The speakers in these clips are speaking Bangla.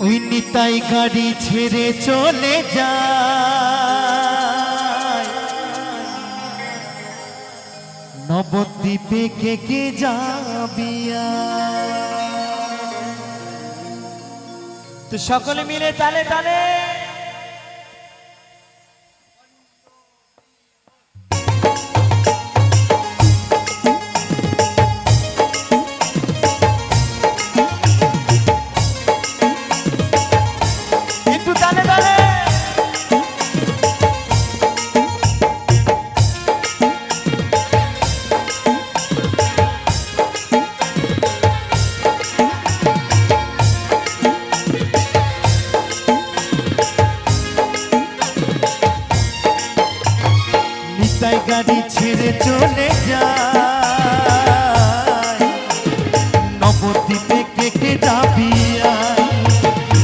ওই নিতাই গাড়ি ছেড়ে চলে যায় নবদ্বীপে কে যাবিয়া। তো সকলে মিলে তালে তালে গাড়ি ছেড়ে চলে যায় নবদ্বীপে কে যাবি।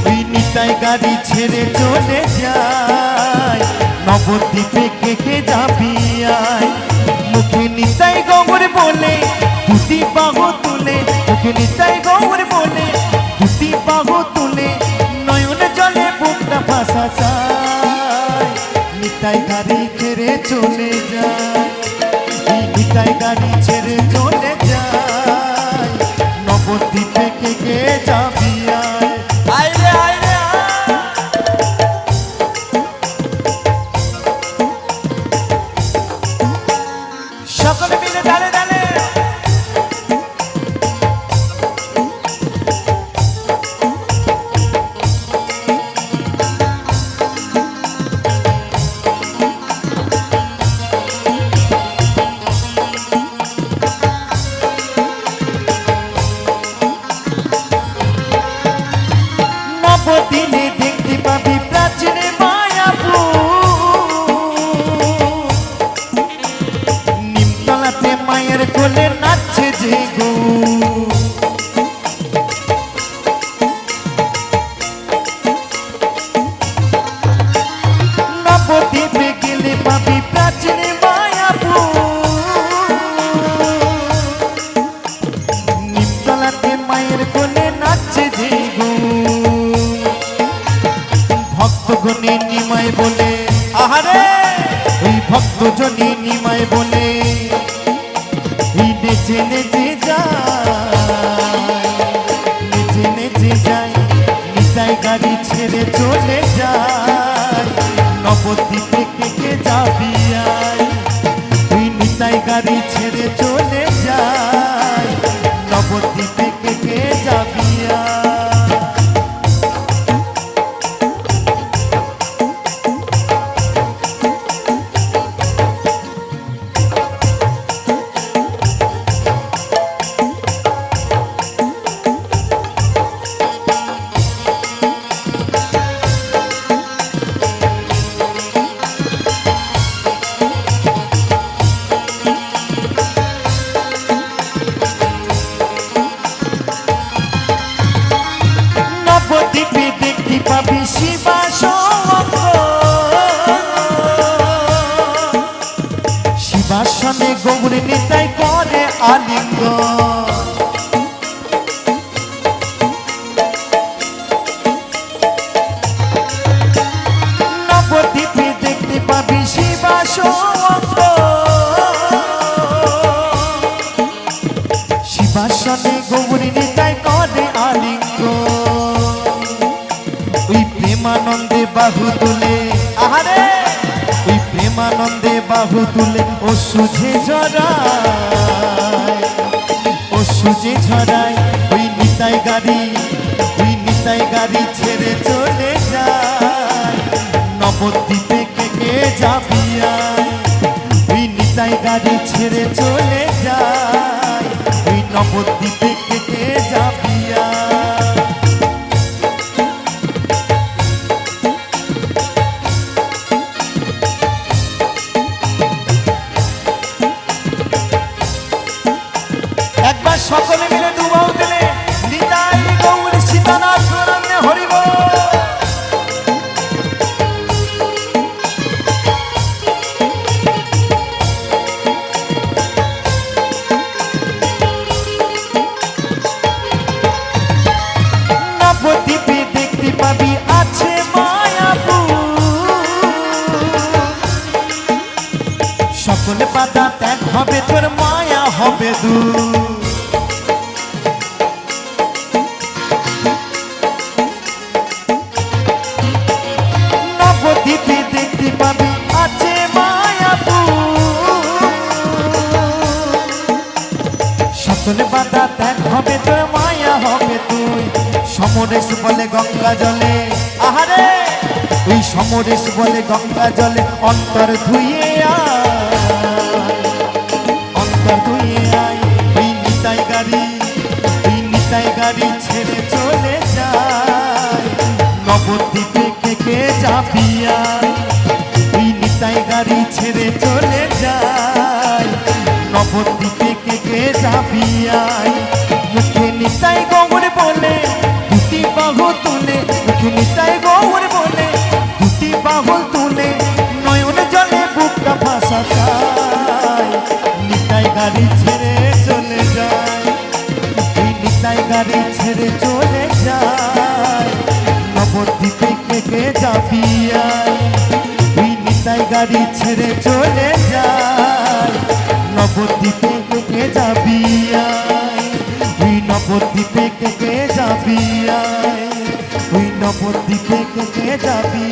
ওই নিতাই গাড়ি ছেড়ে চলে যায় নবদ্বীপে কে যাবি। মুখে নিতাই গৌর বলে দুটি বাহু তুলে, মুখে নিতাই গৌর বলে দুটি বাহু তুলে নয়ন জলে বুকটা ভাসা চায়। নিতাই গাড়ি ছেড়ে চলে যায়, নিতাই গাড়ি ছেড়ে চলে যায় নবদ্বীপে কে যাবি। আইরে আইরে সকলে মিলে তালে তালে দিনে দেখতে পাবি প্রাচীন মায়াপুর, নিমতলাতে মায়ের কোলে নাচছে যে গো। নবদ্বীপে গেলে পাবি প্রাচীন মায়াপুর, নিমতলাতে মায়ের কোলে নাচছে যে গো। ভক্তগণে নিমায় বলে আহারে, ওই ভক্তজনে নিমায় বলে এই নেচে নেচে যায়, নেচে নেচে যায় নিতাই গাড়ি ছেড়ে চলে যায় নবদ্বীপে কে যাবি। ওই নিতাই গাড়ি ছেড়ে চলে যায় নবদ্বীপে কে যাবি। নবদ্বীপে দেখতে পাবি শিবাস শিবাসনে গৌর নিতাই করে আলিঙ্গ। নবদ্বীপে দেখতে পাবি শিবাস শিবাসনে গৌর নিতাই করে আলিঙ্গ। ওই প্রেমানন্দে বাহু তুলে আহারে, ওই প্রেমানন্দে বাহু তুলে ও সুঝে ঝরায়, ও সুঝে ঝরায়। ওই নিতাই গাড়ি, ওই নিতাই গাড়ি ছেড়ে চলে যায় নবদ্বীপে কে যাবি। ওই নিতাই গাড়ি ছেড়ে চলে যায় ওই নবদ্বীপে কে যাবি। একবার সকলে মিলে দুবাউ দিলে নিতাই গৌর সীতানাথ গৌরাঙ্গে হরি বল। হবে তোর মায়া হবে দূর। নবদ্বীপে দেখতে পাবি আছে মায়াপুর, সকল বাধা ত্যাগ হবে তোর মায়া হবে তুই। সমরেশ বলে গঙ্গা জলে, আহারে ওই সমরেশ বলে গঙ্গা জলে অন্তর ধুয়ে আয়, অন্তর ধুয়ে আয়। ওই নিতাই গাড়ি, ওই নিতাই গাড়ি ছেড়ে চলে যায়, নবদ্বীপে কে কে যাবি আয়। ওই নিতাই গাড়ি ছেড়ে চলে যায়, নবদ্বীপে কে কে যাবি আয়। মুখে নিতাই গৌর বলে দুটি বাহু তুলে, মুখে নিতাই গৌর বলে দুটি বাহু তুলে, নয়ন জলে বুকটা ভাসা যায়। নিতাই গাড়ি ছেড়ে চলে যায়, এই নিতাই গাড়ি ছেড়ে চলে যায়, নবদ্বীপে কে কে যাবি আয়। এই নিতাই গাড়ি ছেড়ে চলে যায়, নবদ্বীপে কে কে যাবি আয়। ওই নবদ্বীপে কে কে যাবি আয়, ওই নবদ্বীপে কে কে যাবি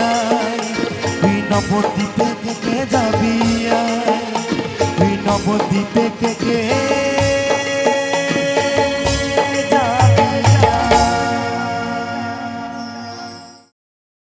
আয়, ওই নবদ্বীপে কে কে যাবি